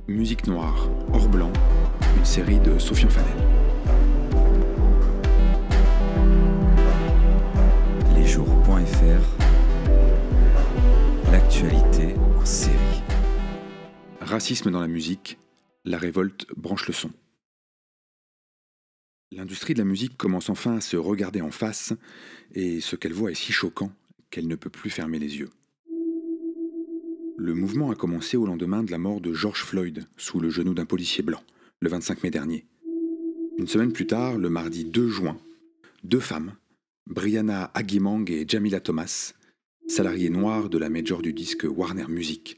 Musique noire, hors blanc, une série de Sofian Fanel. Lesjours.fr, l'actualité en série. Racisme dans la musique, la révolte branche le son. L'industrie de la musique commence enfin à se regarder en face, et ce qu'elle voit est si choquant qu'elle ne peut plus fermer les yeux. Le mouvement a commencé au lendemain de la mort de George Floyd sous le genou d'un policier blanc, le 25 mai dernier. Une semaine plus tard, le mardi 2 juin, deux femmes, Brianna Agyemang et Jamila Thomas, salariées noires de la major du disque Warner Music,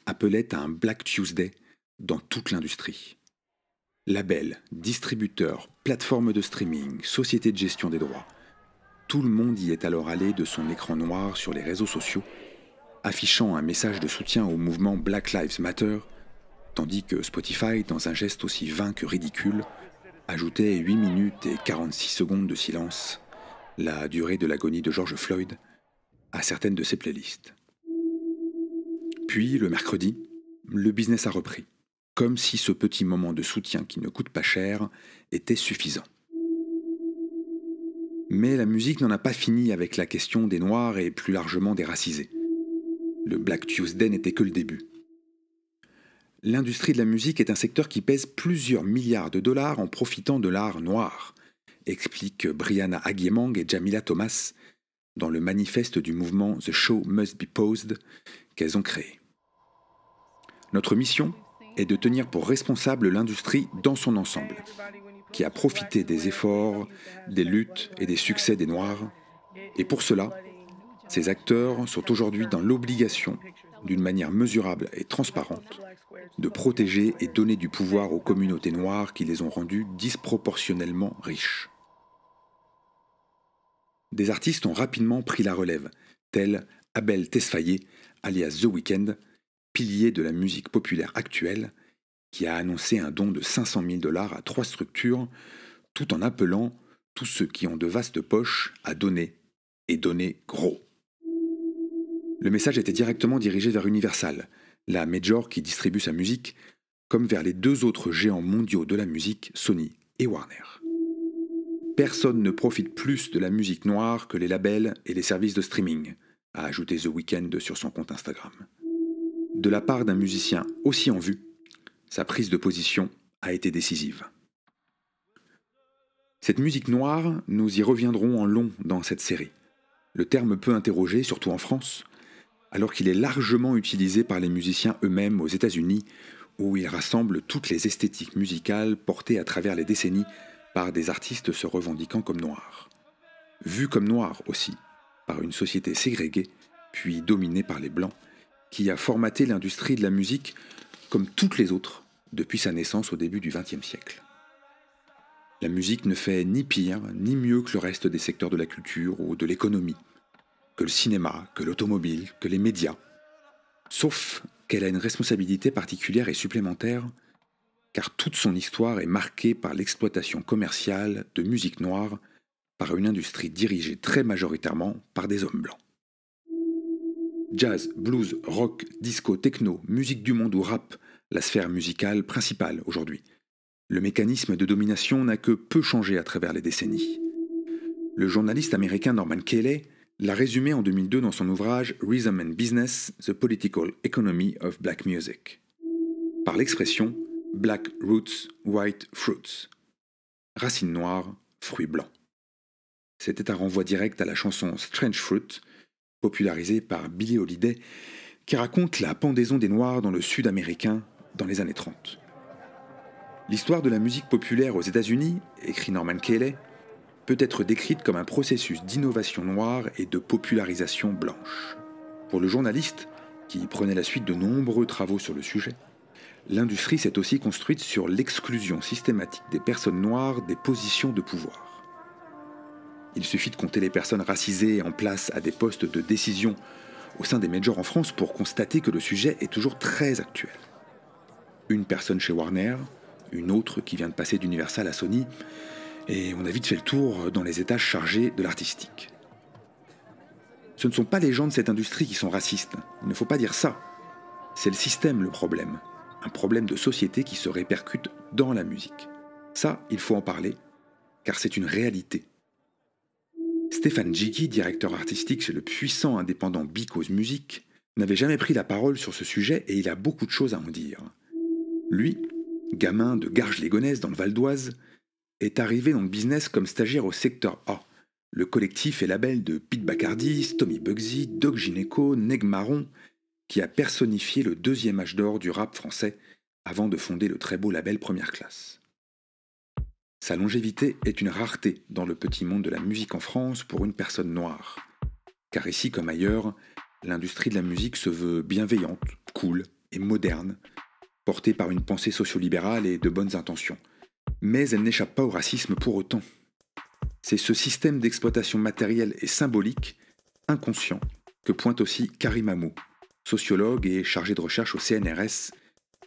appelaient à un Black Tuesday dans toute l'industrie. Labels, distributeurs, plateformes de streaming, sociétés de gestion des droits, tout le monde y est alors allé de son écran noir sur les réseaux sociaux, affichant un message de soutien au mouvement Black Lives Matter, tandis que Spotify, dans un geste aussi vain que ridicule, ajoutait 8 minutes et 46 secondes de silence, la durée de l'agonie de George Floyd, à certaines de ses playlists. Puis, le mercredi, le business a repris, comme si ce petit moment de soutien qui ne coûte pas cher était suffisant. Mais la musique n'en a pas fini avec la question des Noirs et plus largement des racisés. Le Black Tuesday n'était que le début. L'industrie de la musique est un secteur qui pèse plusieurs milliards de dollars en profitant de l'art noir, expliquent Brianna Agyemang et Jamila Thomas dans le manifeste du mouvement The Show Must Be Paused qu'elles ont créé. Notre mission est de tenir pour responsable l'industrie dans son ensemble, qui a profité des efforts, des luttes et des succès des Noirs, et pour cela, ces acteurs sont aujourd'hui dans l'obligation, d'une manière mesurable et transparente, de protéger et donner du pouvoir aux communautés noires qui les ont rendues disproportionnellement riches. Des artistes ont rapidement pris la relève, tels Abel Tesfaye, alias The Weeknd, pilier de la musique populaire actuelle, qui a annoncé un don de 500 000 $ à 3 structures, tout en appelant tous ceux qui ont de vastes poches à donner, et donner gros. Le message était directement dirigé vers Universal, la major qui distribue sa musique, comme vers les deux autres géants mondiaux de la musique, Sony et Warner. Personne ne profite plus de la musique noire que les labels et les services de streaming, a ajouté The Weeknd sur son compte Instagram. De la part d'un musicien aussi en vue, sa prise de position a été décisive. Cette musique noire, nous y reviendrons en long dans cette série. Le terme peut interroger, surtout en France, alors qu'il est largement utilisé par les musiciens eux-mêmes aux États-Unis, où il rassemble toutes les esthétiques musicales portées à travers les décennies par des artistes se revendiquant comme noirs. Vus comme noirs aussi, par une société ségrégée, puis dominée par les Blancs, qui a formaté l'industrie de la musique comme toutes les autres depuis sa naissance au début du XXe siècle. La musique ne fait ni pire ni mieux que le reste des secteurs de la culture ou de l'économie, que le cinéma, que l'automobile, que les médias, sauf qu'elle a une responsabilité particulière et supplémentaire, car toute son histoire est marquée par l'exploitation commerciale de musique noire par une industrie dirigée très majoritairement par des hommes blancs. Jazz, blues, rock, disco, techno, musique du monde ou rap, la sphère musicale principale aujourd'hui. Le mécanisme de domination n'a que peu changé à travers les décennies. Le journaliste américain Norman Cayley l'a résumé en 2002 dans son ouvrage Rhythm and Business, The Political Economy of Black Music, par l'expression Black Roots, White Fruits. Racines noires, fruits blancs. C'était un renvoi direct à la chanson Strange Fruit, popularisée par Billie Holiday, qui raconte la pendaison des Noirs dans le sud américain dans les années 30. L'histoire de la musique populaire aux États-Unis, écrit Norman Cayley, peut être décrite comme un processus d'innovation noire et de popularisation blanche. Pour le journaliste, qui prenait la suite de nombreux travaux sur le sujet, l'industrie s'est aussi construite sur l'exclusion systématique des personnes noires des positions de pouvoir. Il suffit de compter les personnes racisées en place à des postes de décision au sein des majors en France pour constater que le sujet est toujours très actuel. Une personne chez Warner, une autre qui vient de passer d'Universal à Sony, et on a vite fait le tour dans les étages chargés de l'artistique. Ce ne sont pas les gens de cette industrie qui sont racistes, il ne faut pas dire ça. C'est le système le problème. un problème de société qui se répercute dans la musique. Ça, il faut en parler, car c'est une réalité. Stéphane Jiggy, directeur artistique chez le puissant indépendant Because Music, n'avait jamais pris la parole sur ce sujet et il a beaucoup de choses à en dire. Lui, gamin de Garges-les-Gonesse dans le Val d'Oise, est arrivé dans le business comme stagiaire au secteur A, le collectif et label de Pete Bacardi, Tommy Bugsy, Doc Gineco, Neg Marron, qui a personnifié le deuxième âge d'or du rap français avant de fonder le très beau label Première Classe. Sa longévité est une rareté dans le petit monde de la musique en France pour une personne noire. Car ici comme ailleurs, l'industrie de la musique se veut bienveillante, cool et moderne, portée par une pensée sociolibérale et de bonnes intentions. Mais elle n'échappe pas au racisme pour autant. C'est ce système d'exploitation matérielle et symbolique, inconscient, que pointe aussi Karim Amou, sociologue et chargé de recherche au CNRS,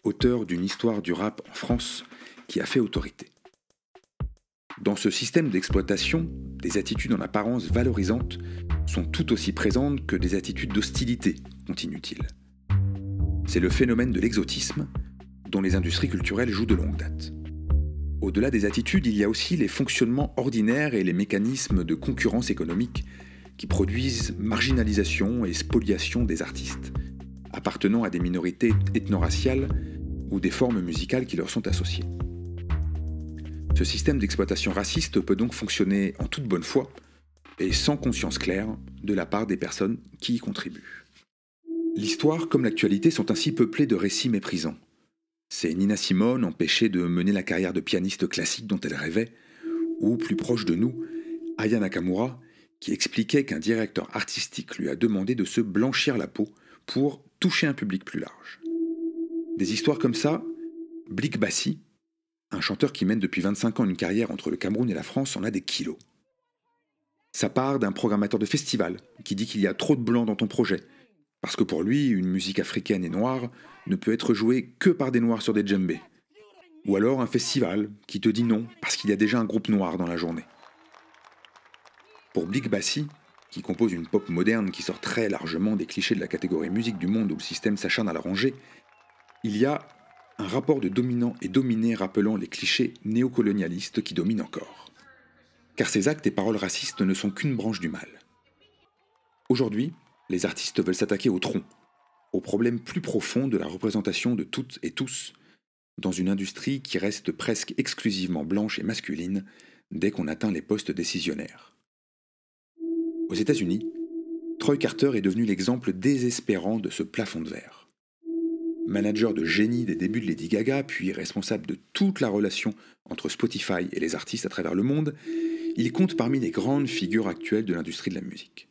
auteur d'une histoire du rap en France qui a fait autorité. Dans ce système d'exploitation, des attitudes en apparence valorisantes sont tout aussi présentes que des attitudes d'hostilité, continue-t-il. C'est le phénomène de l'exotisme dont les industries culturelles jouent de longue date. Au-delà des attitudes, il y a aussi les fonctionnements ordinaires et les mécanismes de concurrence économique qui produisent marginalisation et spoliation des artistes, appartenant à des minorités ethno-raciales ou des formes musicales qui leur sont associées. Ce système d'exploitation raciste peut donc fonctionner en toute bonne foi et sans conscience claire de la part des personnes qui y contribuent. L'histoire comme l'actualité sont ainsi peuplées de récits méprisants. C'est Nina Simone empêchée de mener la carrière de pianiste classique dont elle rêvait, ou plus proche de nous, Aya Nakamura, qui expliquait qu'un directeur artistique lui a demandé de se blanchir la peau pour toucher un public plus large. Des histoires comme ça, Blik Bassi, un chanteur qui mène depuis 25 ans une carrière entre le Cameroun et la France, en a des kilos. Ça part d'un programmateur de festival qui dit qu'il y a trop de blancs dans ton projet, parce que pour lui, une musique africaine et noire ne peut être jouée que par des noirs sur des djembés. Ou alors un festival qui te dit non, parce qu'il y a déjà un groupe noir dans la journée. Pour Blik Bassi, qui compose une pop moderne qui sort très largement des clichés de la catégorie musique du monde où le système s'acharne à la ranger, il y a un rapport de dominant et dominé rappelant les clichés néocolonialistes qui dominent encore. Car ces actes et paroles racistes ne sont qu'une branche du mal. Aujourd'hui, les artistes veulent s'attaquer au tronc, au problème plus profond de la représentation de toutes et tous, dans une industrie qui reste presque exclusivement blanche et masculine dès qu'on atteint les postes décisionnaires. Aux États-Unis, Troy Carter est devenu l'exemple désespérant de ce plafond de verre. Manager de génie des débuts de Lady Gaga, puis responsable de toute la relation entre Spotify et les artistes à travers le monde, il compte parmi les grandes figures actuelles de l'industrie de la musique.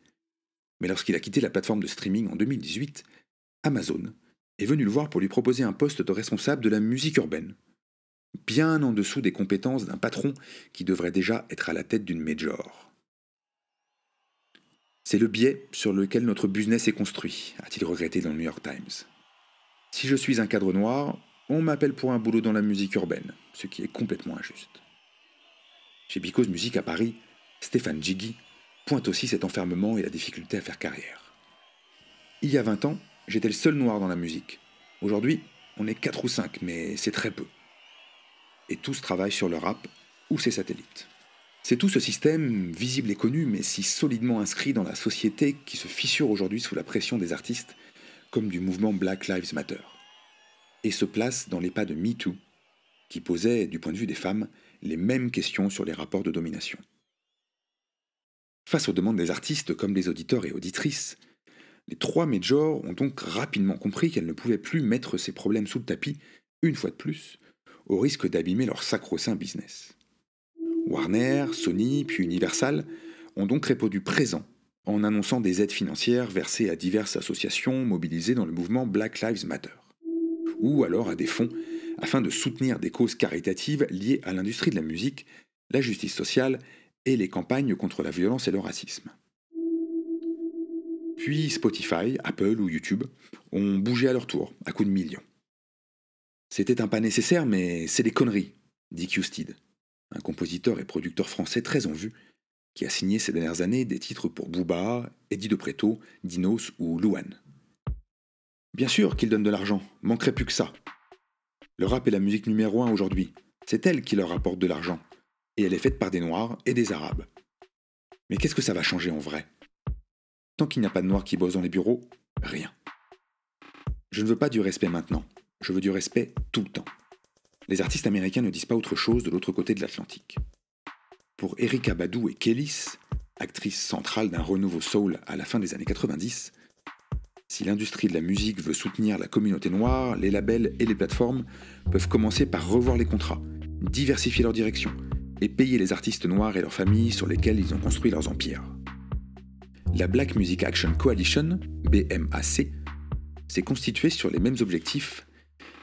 Mais lorsqu'il a quitté la plateforme de streaming en 2018, Amazon est venu le voir pour lui proposer un poste de responsable de la musique urbaine, bien en dessous des compétences d'un patron qui devrait déjà être à la tête d'une major. C'est le biais sur lequel notre business est construit, a-t-il regretté dans le New York Times. Si je suis un cadre noir, on m'appelle pour un boulot dans la musique urbaine, ce qui est complètement injuste. Chez Because Music à Paris, Stéphane Jiggy pointe aussi cet enfermement et la difficulté à faire carrière. Il y a 20 ans, j'étais le seul noir dans la musique. Aujourd'hui, on est 4 ou 5, mais c'est très peu. Et tous travaillent sur le rap ou ses satellites. C'est tout ce système, visible et connu, mais si solidement inscrit dans la société qui se fissure aujourd'hui sous la pression des artistes, comme du mouvement Black Lives Matter, et se place dans les pas de MeToo, qui posait, du point de vue des femmes, les mêmes questions sur les rapports de domination. Face aux demandes des artistes comme des auditeurs et auditrices, les 3 majors ont donc rapidement compris qu'elles ne pouvaient plus mettre ces problèmes sous le tapis, une fois de plus, au risque d'abîmer leur sacro-saint business. Warner, Sony, puis Universal ont donc répondu présent en annonçant des aides financières versées à diverses associations mobilisées dans le mouvement Black Lives Matter, ou alors à des fonds afin de soutenir des causes caritatives liées à l'industrie de la musique, la justice sociale et les campagnes contre la violence et le racisme. Puis Spotify, Apple ou YouTube ont bougé à leur tour, à coups de millions. C'était un pas nécessaire, mais c'est des conneries, dit Q-Steed, un compositeur et producteur français très en vue, qui a signé ces dernières années des titres pour Booba, Eddie de Pretto, Dinos ou Louane. Bien sûr qu'ils donnent de l'argent, manquerait plus que ça. Le rap est la musique numéro 1 aujourd'hui. C'est elle qui leur apporte de l'argent. Et elle est faite par des Noirs et des Arabes. Mais qu'est-ce que ça va changer en vrai? Tant qu'il n'y a pas de Noirs qui bossent dans les bureaux, rien. Je ne veux pas du respect maintenant. Je veux du respect tout le temps. Les artistes américains ne disent pas autre chose de l'autre côté de l'Atlantique. Pour Erykah Badu et Kelis, actrice centrale d'un renouveau soul à la fin des années 90, si l'industrie de la musique veut soutenir la communauté noire, les labels et les plateformes peuvent commencer par revoir les contrats, diversifier leur direction et payer les artistes noirs et leurs familles sur lesquels ils ont construit leurs empires. La Black Music Action Coalition, BMAC, s'est constituée sur les mêmes objectifs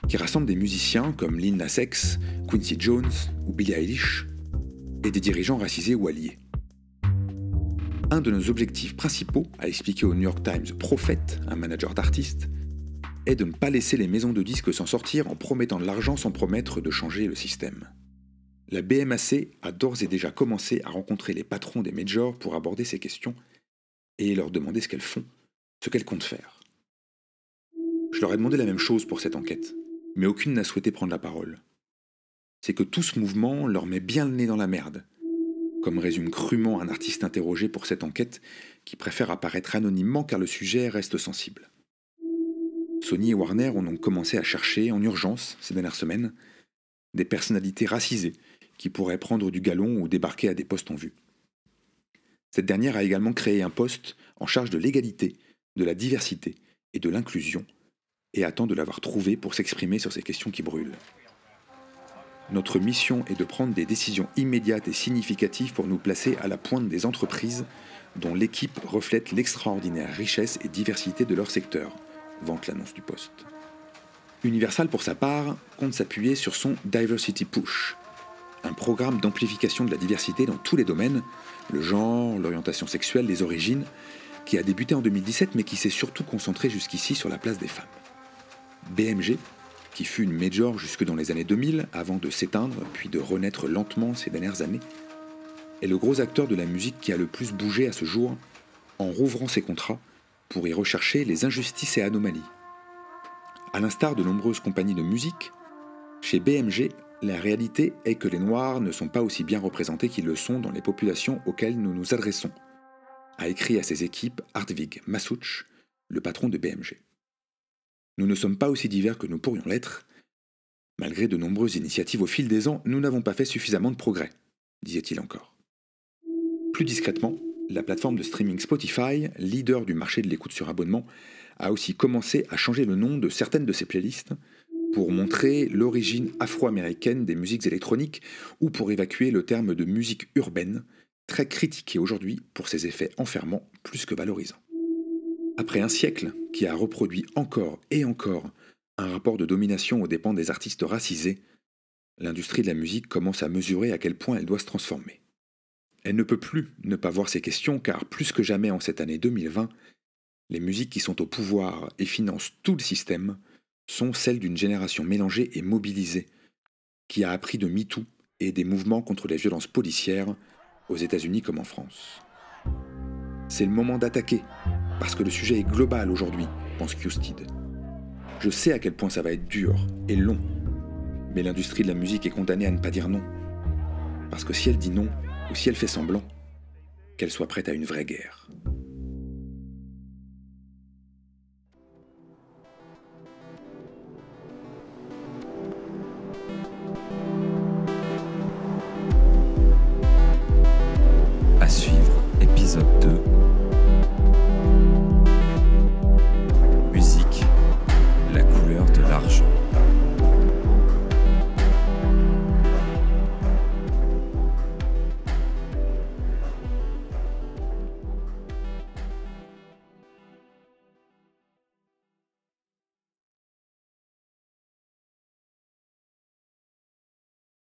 qui rassemblent des musiciens comme Lil Nas X, Quincy Jones ou Billie Eilish et des dirigeants racisés ou alliés. Un de nos objectifs principaux, a expliqué au New York Times Prophet, un manager d'artistes, est de ne pas laisser les maisons de disques s'en sortir en promettant de l'argent sans promettre de changer le système. La BMAC a d'ores et déjà commencé à rencontrer les patrons des majors pour aborder ces questions et leur demander ce qu'elles font, ce qu'elles comptent faire. Je leur ai demandé la même chose pour cette enquête, mais aucune n'a souhaité prendre la parole. C'est que tout ce mouvement leur met bien le nez dans la merde, comme résume crûment un artiste interrogé pour cette enquête qui préfère apparaître anonymement car le sujet reste sensible. Sony et Warner ont donc commencé à chercher en urgence, ces dernières semaines, des personnalités racisées qui pourraient prendre du galon ou débarquer à des postes en vue. Cette dernière a également créé un poste en charge de l'égalité, de la diversité et de l'inclusion et attend de l'avoir trouvé pour s'exprimer sur ces questions qui brûlent. Notre mission est de prendre des décisions immédiates et significatives pour nous placer à la pointe des entreprises dont l'équipe reflète l'extraordinaire richesse et diversité de leur secteur, vante l'annonce du poste. Universal, pour sa part, compte s'appuyer sur son Diversity Push, un programme d'amplification de la diversité dans tous les domaines, le genre, l'orientation sexuelle, les origines, qui a débuté en 2017 mais qui s'est surtout concentré jusqu'ici sur la place des femmes. BMG, qui fut une major jusque dans les années 2000 avant de s'éteindre puis de renaître lentement ces dernières années, est le gros acteur de la musique qui a le plus bougé à ce jour en rouvrant ses contrats pour y rechercher les injustices et anomalies. À l'instar de nombreuses compagnies de musique, chez BMG, la réalité est que les Noirs ne sont pas aussi bien représentés qu'ils le sont dans les populations auxquelles nous nous adressons, a écrit à ses équipes Hartwig Masuch, le patron de BMG. Nous ne sommes pas aussi divers que nous pourrions l'être. Malgré de nombreuses initiatives au fil des ans, nous n'avons pas fait suffisamment de progrès, disait-il encore. Plus discrètement, la plateforme de streaming Spotify, leader du marché de l'écoute sur abonnement, a aussi commencé à changer le nom de certaines de ses playlists pour montrer l'origine afro-américaine des musiques électroniques ou pour évacuer le terme de musique urbaine, très critiqué aujourd'hui pour ses effets enfermants plus que valorisants. Après un siècle qui a reproduit encore et encore un rapport de domination aux dépens des artistes racisés, l'industrie de la musique commence à mesurer à quel point elle doit se transformer. Elle ne peut plus ne pas voir ces questions car plus que jamais en cette année 2020, les musiques qui sont au pouvoir et financent tout le système sont celles d'une génération mélangée et mobilisée qui a appris de MeToo et des mouvements contre les violences policières aux États-Unis comme en France. C'est le moment d'attaquer, parce que le sujet est global aujourd'hui, pense Qsteed. Je sais à quel point ça va être dur et long, mais l'industrie de la musique est condamnée à ne pas dire non. Parce que si elle dit non, ou si elle fait semblant, qu'elle soit prête à une vraie guerre. À suivre, épisode 2.